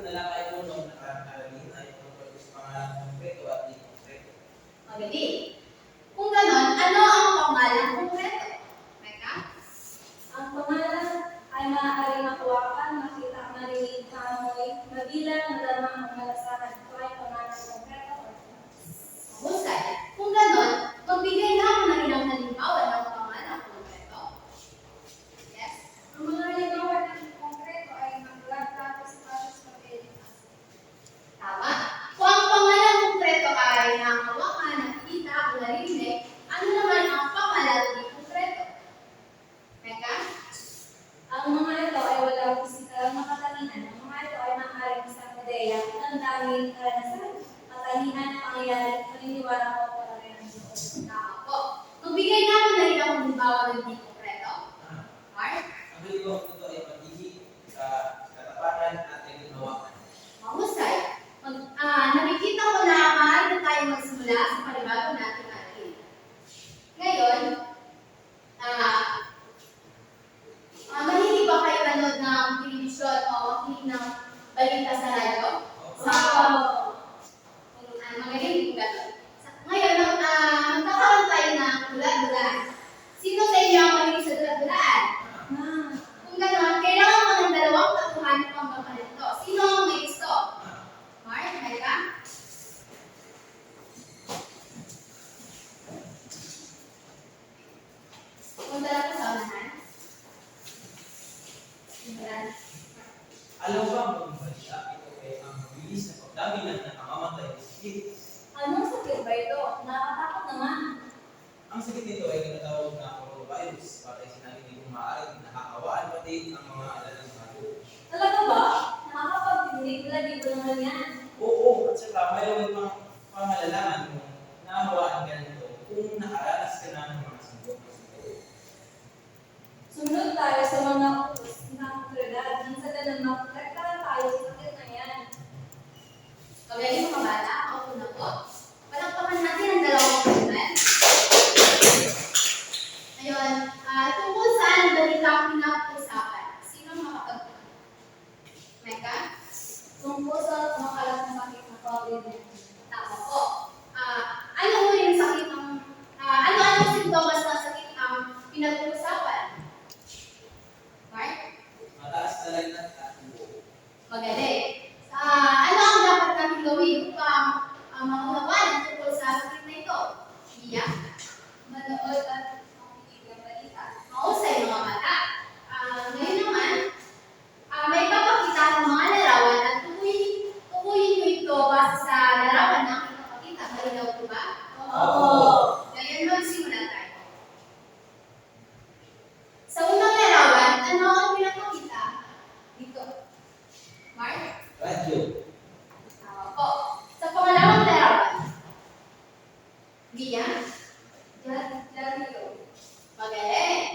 na lang kayo po nung nakaramihin ay tungkol sa pangalan konkreto at di konkreto. Magaling. Kung ganon, ano ang pangalan konkreto? Meka? Ang pangalan ay maaaring makuwakan, makita, marinig, maamoy, mabilang, madama, ang malasahan. Ito ay pangalan konkreto. Mahusay. Kung ganon, magbigay na ako ng ilang halimbawa ng pangalan konkreto. Yes? Ang mga halimbawa ng konkreto ay maglag, tapos, papel. Tama. Kung ang pangalan konkreto ay nakahawakan, nakikita, o narinig, ano naman ang pangalan di konkreto? Meka? Ang mga ito ay walang pisikal na katangian. Ang mga ito ay maaaring isang ideya, ang daming karanasan, katangian, pangyayari, paniniwala o palayan ng Diyos. Tama po. Magbigay na ako ng ilang halimbawa ng di konkreto. Mark? Ang halimbawa nito ay pagiging sa katapatan at kaginhawakan. Mahusay. Nakikita ko na maaari na tayo magsimula sa panibago natin natin. Ngayon, mahilig ba kayo manood ng telebisyon o makinig ng balita sa radyo? Sa magaling kung gano'n. Ngayon, magkakaroon tayo ng dulaan. Sino sa inyo ang mahilig sa dulaan? Kung gano'n, kailangan mo ng dalawang katuhanan pang bakalito. Sino ang may gusto? Mark, Mecca? Punta lang po sa unahan. Alam ba ang pagbalita ito ay ang mabilis na pagdami ng nakamamatay ng sakit? Anong sakit ba ito? Nakakatakot naman. Ang sakit nito ay tinatawag na coronavirus para sinabi ni maaaring nakakawaan pati ang mga alalang bago. Talaga ba? Nakakapagpindig, lagi ko naman yan. Oo, at saka mayroon pang pangalalaan kung nahawaan ka nito kung nakaranas ka na ng mga simptomas nito. Sumunod tayo sa mga utos ng autoridad. Minsan na lang makurektahan tayo sa sakit na yan. Magaling mga bata, ako na po. Palakpakan natin ang dalawang kuman. Ngayon, tungkol saan ang balita ang pinag-usapan? Sino ang makapag- Mecca? Tungkol sa makalat na sakit na COVID-19. Tama po. Ano uri ng sakit ang ano sintomas ng sakit ang pinag-uusapan? Mark? Mataas na lagnat at buo. Magaling. Ano ang dapat natin gawin upang makawalan tungkol sa sakit na ito? Iyak, manood at makikinig ng balita. Mahusay mga mata. Ngayon naman, may papakita ng mga larawan at tukuyin ko ito base sa larawan na aking papakita. Malinaw po ba? Oo. Ngayon magsimula tayo. Sa unang larawan, ano ang pinapakita? Dito. Mark? Radyo. Tama po. Sa pangalawang larawan, Bia? Radio. Magaling.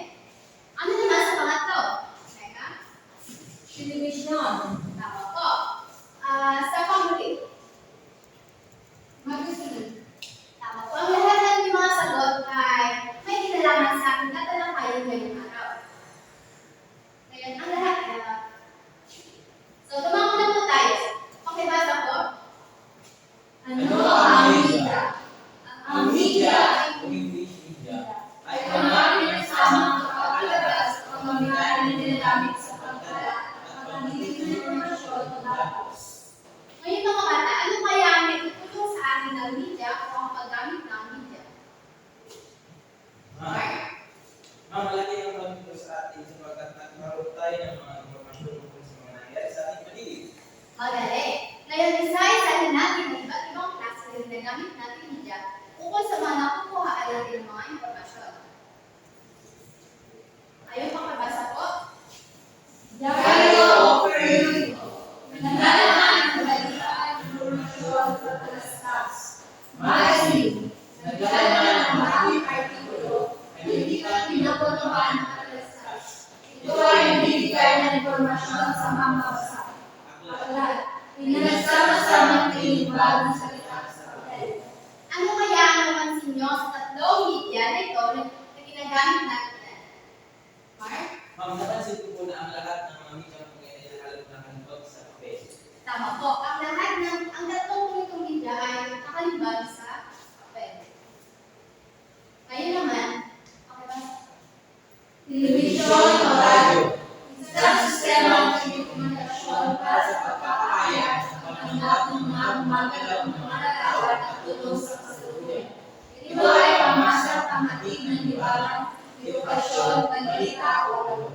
Ano naman sa pangatlo? Teka. Television. Tama po. Sa panghuli, magazine. Tama po. Ang lahat ng mga sagot ay may kinalaman sa aking tatalakayin ngayong araw. Ngayon, ang lahat so, tumango na po tayo. Pakibasa po. Ano ang media? Ang media o English media ay Marami na samang kapapalabas o pamigay na ginagamit sa pagkala at pagdinig ng informasyon o datos. Ngayon mga bata, ano kaya ang may tutulong sa akin ng media o ang paggamit ng media? Mark? Malaki ang pagdito sa atin sapagkat nagkaroon tayo ng mga impormasyon tungkol sa mga nangyayari sa ating paligid. Magaling. Ngayon, isa-isahin natin ang iba't ibang klase ng ginagamit natin media ukol sa mga nakukuhaan natin ng mga impormasyon. Ayun, pakabasa po. Diario o periodiko. Nagdalaman ng balita, informasyon, pagkalastas. Magazine. Nagdalaman ng maraming artikulo, kaibigan, pinapunuan at pagkalastas. Ito ay nagbibigay ng informasyon sa mga mabasa. Aklat. Pinagsama-samang tinibag ng salita sa papel. Ano kaya ang napansin nyo sa tatlong media na ito na ginagamit natin? Mark? Napansin ko po na ang lahat ng mga media ng ngayon ay nakalap na handog sa papel. Tama po. Ang tatlong punitong media ay nakalimbag sa papel. Ngayon naman, okay ba? Telebisyon o radyo. Isang sistema ng komunikasyon para sa pagpapahayag at pagtanggap ng mga gumagalaw ng mga larawan at tulong sa kasalukuyan. Ito ay pamasang pamatig ng liwanag, edukasyon, balita o laro.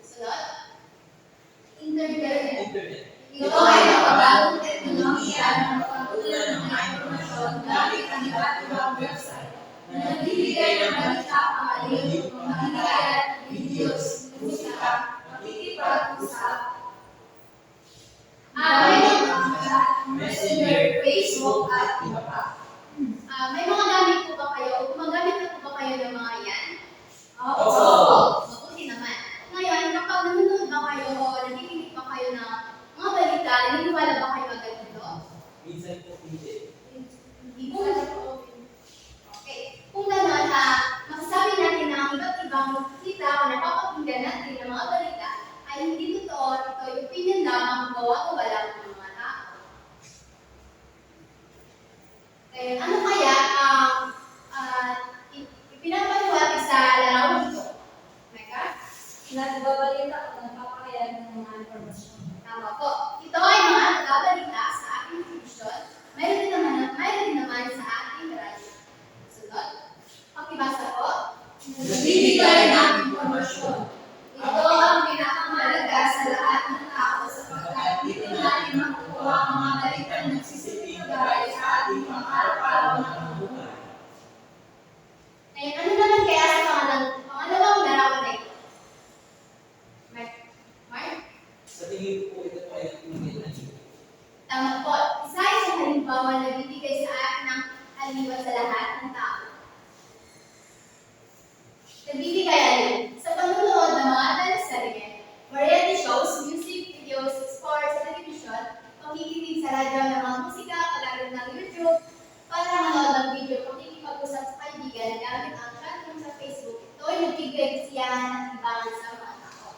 Sunod. Internet. Internet. Ito ay makabagong teknolohiya na magpapatulan ng mga informasyon gamit ang iba't ibang website na nagbibigay ng balita, paaliw, mga hikayan, videos, musika, pakikipag-usap, May Messenger, Facebook, at iba pa. may mga gamit po ba kayo? O gumagamit na po ba kayo ng mga yan? Opo. Mabuti naman. Ngayon, kapag nanonood ba kayo o nakikinig ba kayo ng mga balita, naniniwala ba kayo agad dito? Minsan po hindi. Hindi po. Okay. Kung gano'n, masasabi natin na ang iba't ibang kita o napapakinggan natin ng mga balita ay hindi totoo. Ito yung opinion lamang, gawa-gawa lang ng mga tao. Ngayon, ano kaya ang ipinapaliwanag sa larawan ito? Mecca? Nagbabalita at nagpapahayag ng mga informasyon. Tama po. Ito ay mga nagbabalita sa ating telebisyon. Mayroon din naman sa ating radyo. Sunod. Pakibasa po. Nagbibigay ng informasyon. Ito ang pinakamahalaga sa lahat ng tao sapagkat dito natin makukuha ang mga balitang nagsisibigay sa ating pang-araw-araw na pamumuhay. Ngayon, ano naman kaya sa pangalawang larawan na ito? Mark? Sa tingin ko po ito ay tingin na ito. Tama po. Isa ay sa halimbawa na bibigay sa atin ng aliwan sa lahat ng tao. Nagbibigay alin sa panunood ng mga teleserye, variety shows, music, videos, sports, television, pakikinig sa radyo ng mga musika, palaro ng YouTube, para manood ng video, pakikipag-usap sa kaibigan gamit ang chat room sa Facebook. Ito ay nagbibigay kasiyahan at libangan sa mga tao.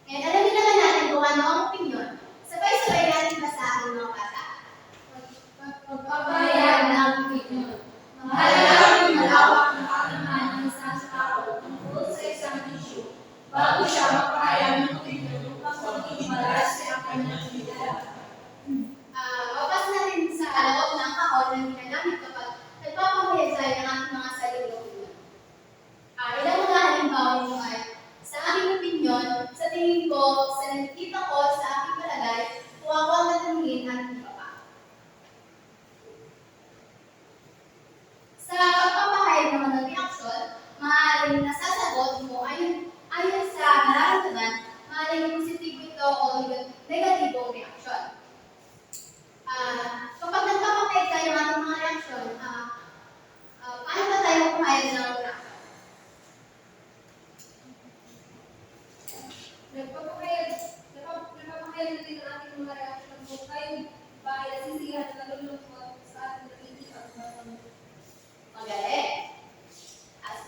Ngayon, alamin naman natin kung ano ang opinion. Sabay-sabay natin basahin mga bata. Pagpapahayag ng opinion. Mahalaga ang malawak na kaalaman ng isang tao tungkol sa isang issue bago siya magpahayag ng opinion upang maging malas ang kanyang idala. Wapas natin sa loob ng kahon na ginagamit kapag nagpapahayag tayo ng ating mga sariling opinion. Ilang mga halimbawa nito ay, sa aking opinion, sa tingin ko, sa nakikita ko, sa aking palagay, kung ako ang natanungin at iba pa. Sa pagpapahayag naman ng reaksyon, maaaring nasasagot mo ayon sa nararamdaman, maaaring positibo ito o negatibong reaksyon. Kapag nagpapahayag tayo ng ating mga reaksyon, paano ba tayo pumahayag ng reaksyon? Nagpapahayag natin ang ating mga reaksyon kung kayo ba ay nasisiyahan na nalulungkot sa ating nakikita. Magaling.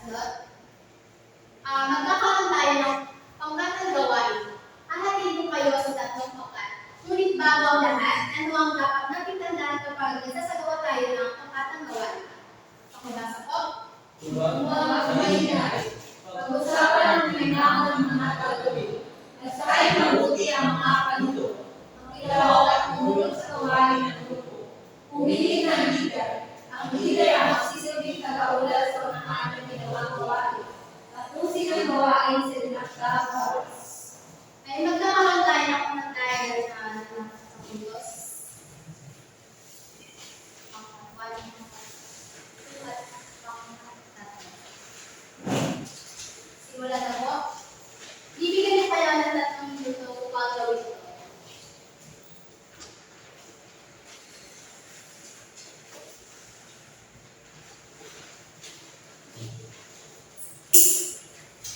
Sunod. Magkakaroon tayo ng pangkatang gawain. Hahatiin ko kayo sa tatlong pangkat. Ngunit bago ang lahat, ano ang dapat natin tandaan kapag nagsasagawa tayo ng pangkatang gawain? Pakibasa po. Huwag Huwag maingay. Pag-usapan ang kailangan ng mga gagawin. Nasahin mabuti ang mga panuto. Ang ilaw at tumulong sa gawain ng grupo. Pumili ng leader. Ang leader ang magsisilbing tagaulat sa mga ng ginawang gawain. Tapusin ang gawain sa dinakdang oras. Ay magkakaroon tayo ng unang tayo sa puntos. Simula na po. Bibigyan niyo kayo ng 3 minuto upang gawin ito.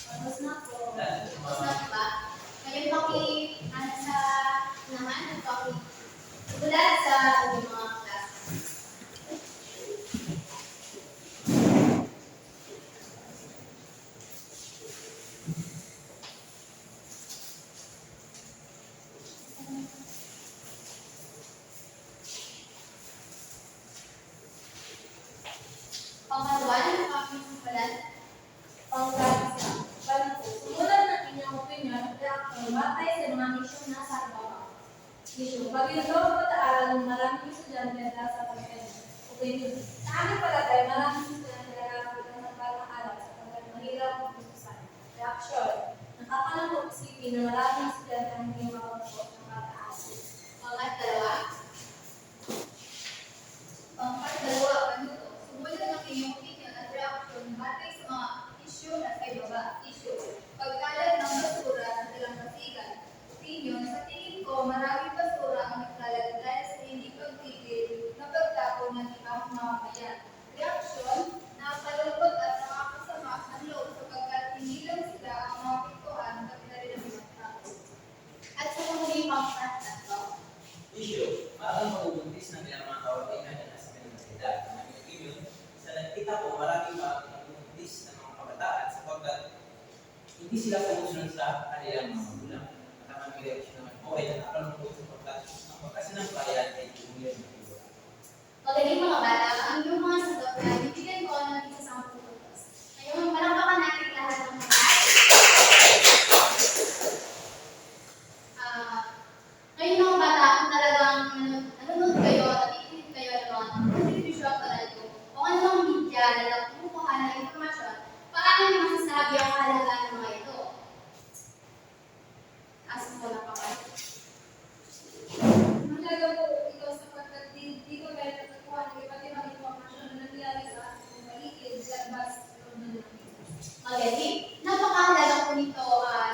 Tapos na po. Tapos na ba? Ngayon sa naman, ulat sa ating mga klase. batay sa mga isyong nasa ibaba. Issue. Pag yung loob pag-aaral, maraming estudyante na nasa pagkakas. Opinion. Sa aming palagay, maraming estudyante na nakakapitan ng parang araw sapagkat mahirap mag-usasan. Reaction. Nakakalangkot isipin na maraming estudyante ang hindi makapagpapos ng pag-aaral. Pangkat-dalawa. Pangkat-dalawa, panuto. Sumunod ng inyong opinion at reaction batay sa mga issue na sa ibaba. Issue. Pagkalat ng basura sa dalampasigan. Opinion. Sa tingin ko, maraming basura ang nagkalat dahil sa hindi pagtigil na pagtapon ng ibang mamamayan. Reaction. Nakalungkot at nakakasama ang loob sapagkat hindi lang sila ang mga pintuan pag na rin ang ibang tao. At sa mga pangkat-tatlo. Issue. Maraming magbubuntis ng ilang mga kawalingan na nasa universidad. Ang aming opinion, sa nakita ko, maraming magbubuntis ng mga kabataan sapagkat hindi sila sumusunod sa kanilang mga magulang. At ang aming reaction naman po ay nakakalungkot sapagkat ang pagkasinampayan ay tumulong ng iba. Magaling mga bata, ang inyong mga sagot na bibigyan ko ng isa sa 10 puntos. Ngayon, palakpakan natin lahat ng mga ngayon mga bata, kung talagang nanonood kayo at nakikinig kayo ng mga television o radyo o anumang media na nagkukuha ng impormasyon, paano niyo masasabi ang kahalagaan ng mga ito? Ask mo na pa kayo. Mahalaga po ito sapagkat dito kayo natutuwa ng iba't ibang impormasyon na nangyayari sa ating paligid, labas, loob ng natin. Magaling. Napakahalaga po nito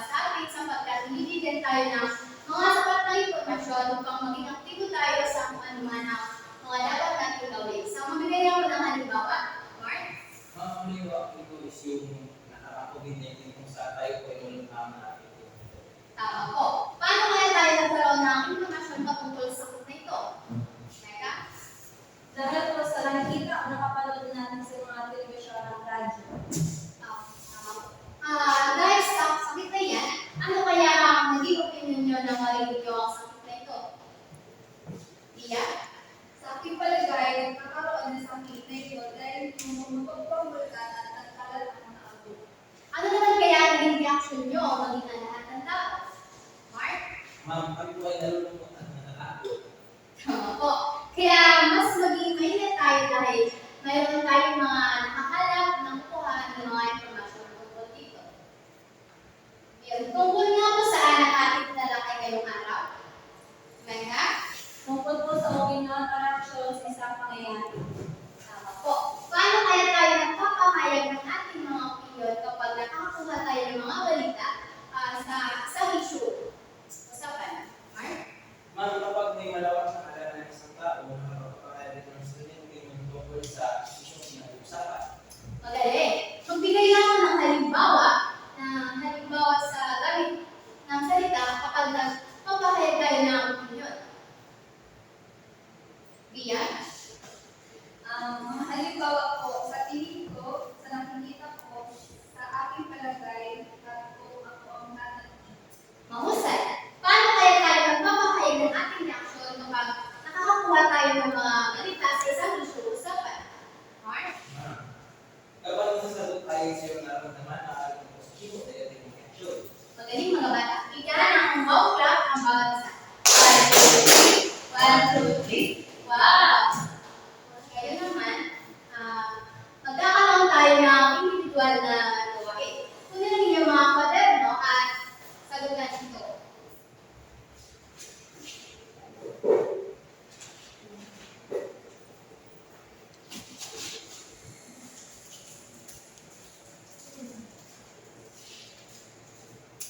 sa atin sapagkat binibigyan tayo ng mga sapat na impormasyon upang maging aktibo tayo sa kung ano man ang mga dapat natin gawin. So, mamigay ako ng halimbawa. Mark? Mga kamiwa ito is yung nakaka-COVID-19 kung saan tayo po ay walang natin. Tama po. Paano kaya tayo nagkaroon ng impormasyon patungkol sa sakit na ito? Teka? Dahil po sa nakikita o nakapanood natin sa mga telebisyon at radyo. Tama po. Dahil sa sakit na yan, ano kaya ang naging opinion nyo na marinig nyo ang sakit na ito? Iya? Sa aking palagay, nagkakaroon ng sakit na ito dahil tumutunog pa ang bulkan at nagkalat ang mga ago. Ano naman kaya ang naging reaction nyo maging ang lahat ng tao? Mark? Ma'am, kami po ay nalulungkot at natatakot. Tama po. Kaya mas maging mainit tayo dahil mayroon tayong mga nakakalap ng kukuha ng mga impormasyon tungkol dito. Yan. Tungkol nga po saan ang ating tinalakay ngayong araw? Mega? Tungkol po sa opinion o reaksyon sa isang pangyayari. Tama po. Paano kaya tayo nagpapahayag ng ating mga opinion kapag nakakakuha tayo ng mga balita sa issue? Usapan. Mark? Ma'am, kapag may malawak na alaala ng isang tao, nakakapagpapahayag ito ng sarili opinion tungkol sa isyong pinag-uusapan. Magaling. Magbigay lang ako ng halimbawa sa gamit ng salita kapag nagpapahayag tayo ng opinion. Biyan? Mga halimbawa po, sa tingin ko, sa nakikita ko, sa aking palagay, at kung ako ang tatanungin. Mahusay. Paano kaya tayo nagpapahayag ng ating reaksyon kapag nakakakuha tayo ng mga balita sa isang issue? Usapan. Mark? Ma'am, kapag nasasagot tayo sa iyong nararamdaman, nakakaroon ng positibo sa iyong reaksyon. Magaling mga bata. Bigyan ng wow clap ang bawat isa. 1, 2, 3. Wow! Ngayon naman, magkakaroon tayo ng individual na gawain. Kunin lang niyo mga kwaderno at sagutan ito.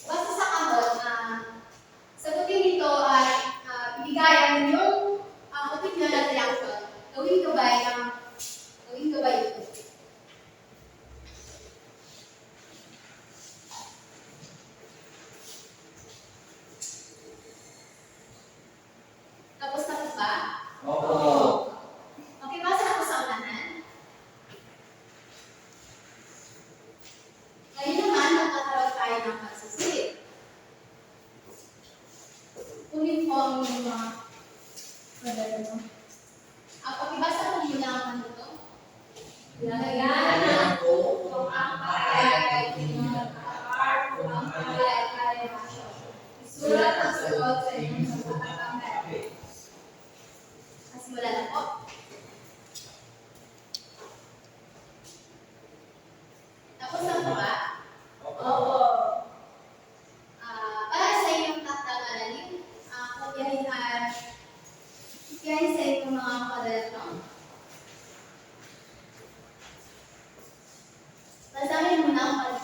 Basta sa kamot, namin ang